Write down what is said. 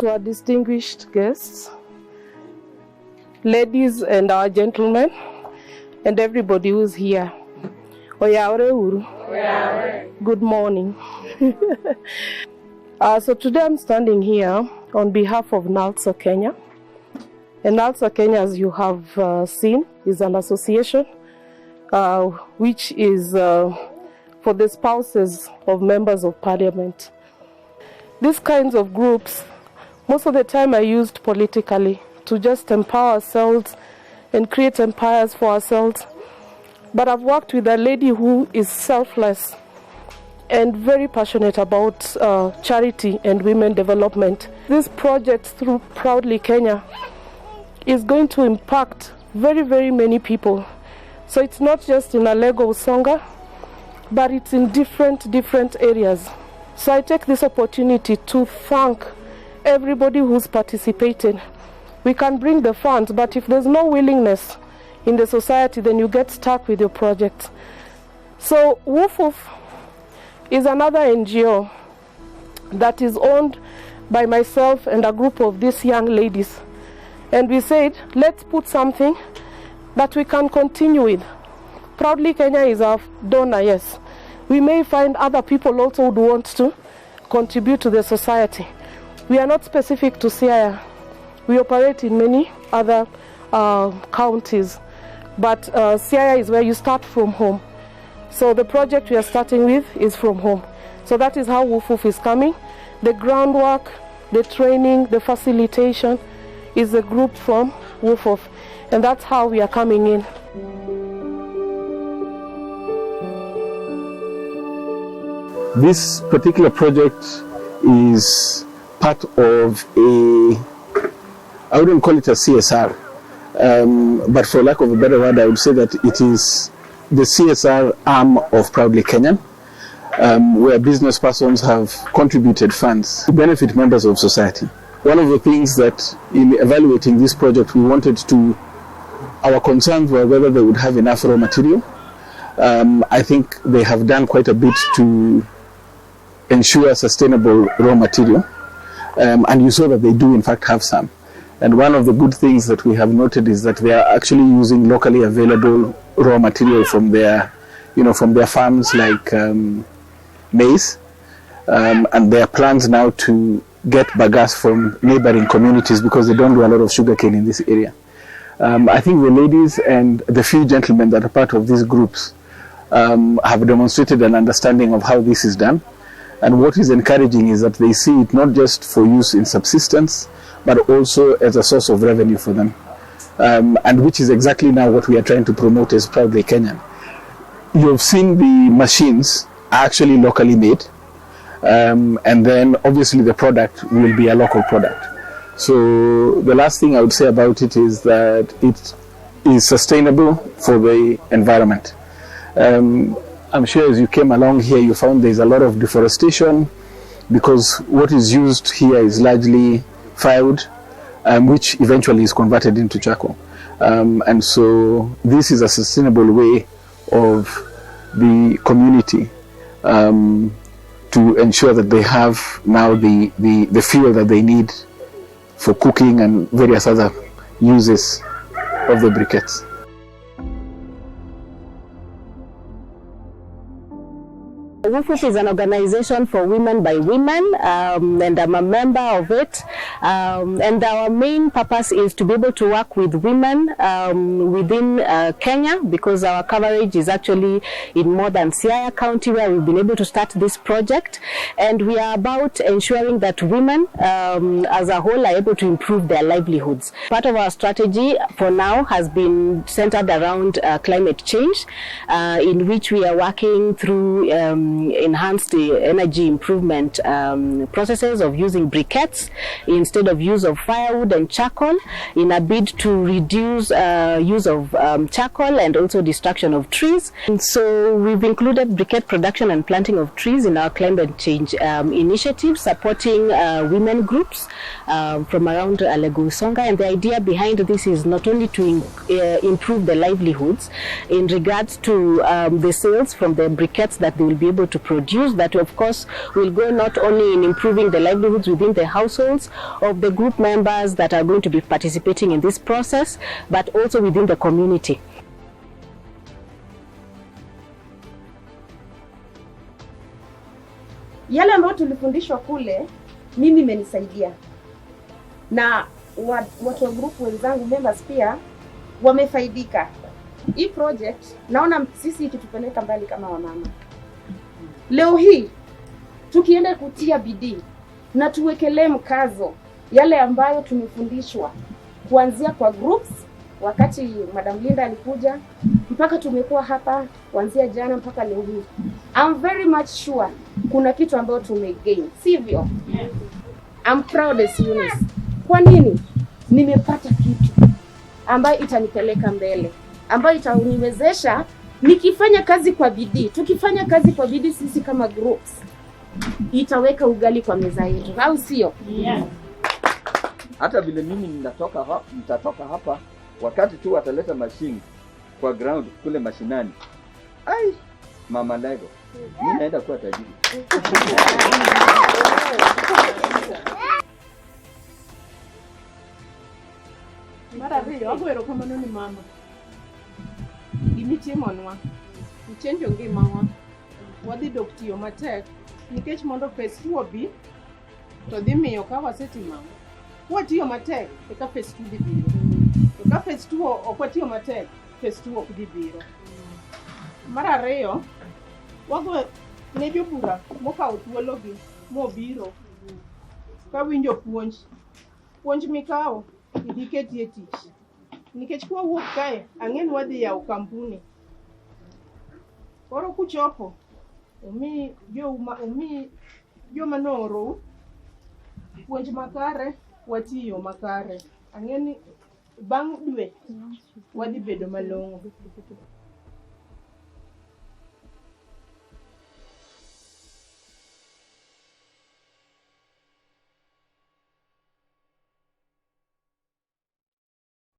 To our distinguished guests, ladies and our gentlemen, and everybody who's here. Good morning. So today I'm standing here on behalf of NALSA-Kenya. And NALSA-Kenya, as you have seen, is an association which is for the spouses of members of parliament. These kinds of groups, most of the time are used politically to just empower ourselves and create empires for ourselves. But I've worked with a lady who is selfless and very passionate about charity and women development. This project through Proudly Kenya is going to impact very, very many people. So it's not just in Alego-Usonga, but it's in different areas. So I take this opportunity to thank everybody who's participating. We can bring the funds, but if there's no willingness in the society, then you get stuck with your project. So WUFUF is another NGO that is owned by myself and a group of these young ladies. And we said, let's put something that we can continue with. Proudly Kenya is our donor, yes. We may find other people also would want to contribute to the society. We are not specific to Siaya. We operate in many other counties, but Siaya is where you start from home. So the project we are starting with is from home. So that is how WUFUF is coming. The groundwork, the training, the facilitation is a group from WUFUF, and that's how we are coming in. This particular project is part of I wouldn't call it a CSR, but for lack of a better word, I would say that it is the CSR arm of Proudly Kenyan, where business persons have contributed funds to benefit members of society. One of the things that in evaluating this project we wanted to, our concerns were whether they would have enough raw material. I think they have done quite a bit to ensure sustainable raw material, and you saw that they do in fact have some. And one of the good things that we have noted is that they are actually using locally available raw material from their, from their farms like maize, and there are plans now to get bagasse from neighboring communities because they don't do a lot of sugarcane in this area. I think the ladies and the few gentlemen that are part of these groups have demonstrated an understanding of how this is done. And what is encouraging is that they see it not just for use in subsistence, but also as a source of revenue for them. And which is exactly now what we are trying to promote as Proudly Kenyan. You've seen the machines are actually locally made, and then obviously the product will be a local product. So the last thing I would say about it is that it is sustainable for the environment. I'm sure as you came along here, you found there's a lot of deforestation because what is used here is largely firewood, which eventually is converted into charcoal. And so this is a sustainable way of the community to ensure that they have now the fuel that they need for cooking and various other uses of the briquettes. WUFUF is an organization for women by women, and I'm a member of it. And our main purpose is to be able to work with women within Kenya, because our coverage is actually in more than Siaya County, where we've been able to start this project. And we are about ensuring that women as a whole are able to improve their livelihoods. Part of our strategy for now has been centered around climate change, in which we are working through enhanced energy improvement processes of using briquettes instead of use of firewood and charcoal, in a bid to reduce use of charcoal and also destruction of trees. And so we've included briquette production and planting of trees in our climate change initiative, supporting women groups from around Alego-Usonga. And the idea behind this is not only to improve the livelihoods in regards to the sales from the briquettes that they will be able to produce, that of course will go not only in improving the livelihoods within the households of the group members that are going to be participating in this process, but also within the community. Yale ambayo tulifundishwa kule mimi imenisaidia, na watu wa group wenzangu members pia wamefaidika. Hii project naona sisi ikitupeleka mbali kama wamama. Leo hii tukienda kutia bidii na tuwekelee mkazo yale ambayo tumefundishwa kuanzia kwa groups wakati Madam Linda alikuja mpaka tumekuwa hapa kuanzia jana mpaka leo hii. I'm very much sure kuna kitu ambayo tumegain, sivyo? Yes. I'm proud as Eunice. Kwa nini? Nimepata kitu ambayo itanipeleka mbele, ambayo itaniwezesha nikifanya kazi kwa bidii. Tukifanya kazi kwa bidii sisi kama groups, itaweka ugali kwa meza yetu, au sio? Yeah. Hata vile mimi nitatoka hapa wakati tu wataleta machine kwa ground kule mashinani. Ai, Mama Lego, mimi naenda kuwa tajiri. Mara hiyo agwero kama nani mama. Gimiti monwa. Uchenjo ngimawa. Wadhi doktiyo matek nikech mondo phase 2 obi to dhi miyo ka wasetimamo. Watiyo matek eka phase 2 dhi biro. To ka phase 2 ok watiyo matek, phase 2 ok dhi biro. Mara ariyo wagwe ne jobura mokawo thuologi mobiro ka winjo puonj mikawo idhi ketie tich. Nikech kwa wuok kae ang'en wadhi yawo kampuni. Koro kuchopo umi joma noro puonj makare watiyo makare. Ang'eni bang' dwe wadhi bedo malong'o.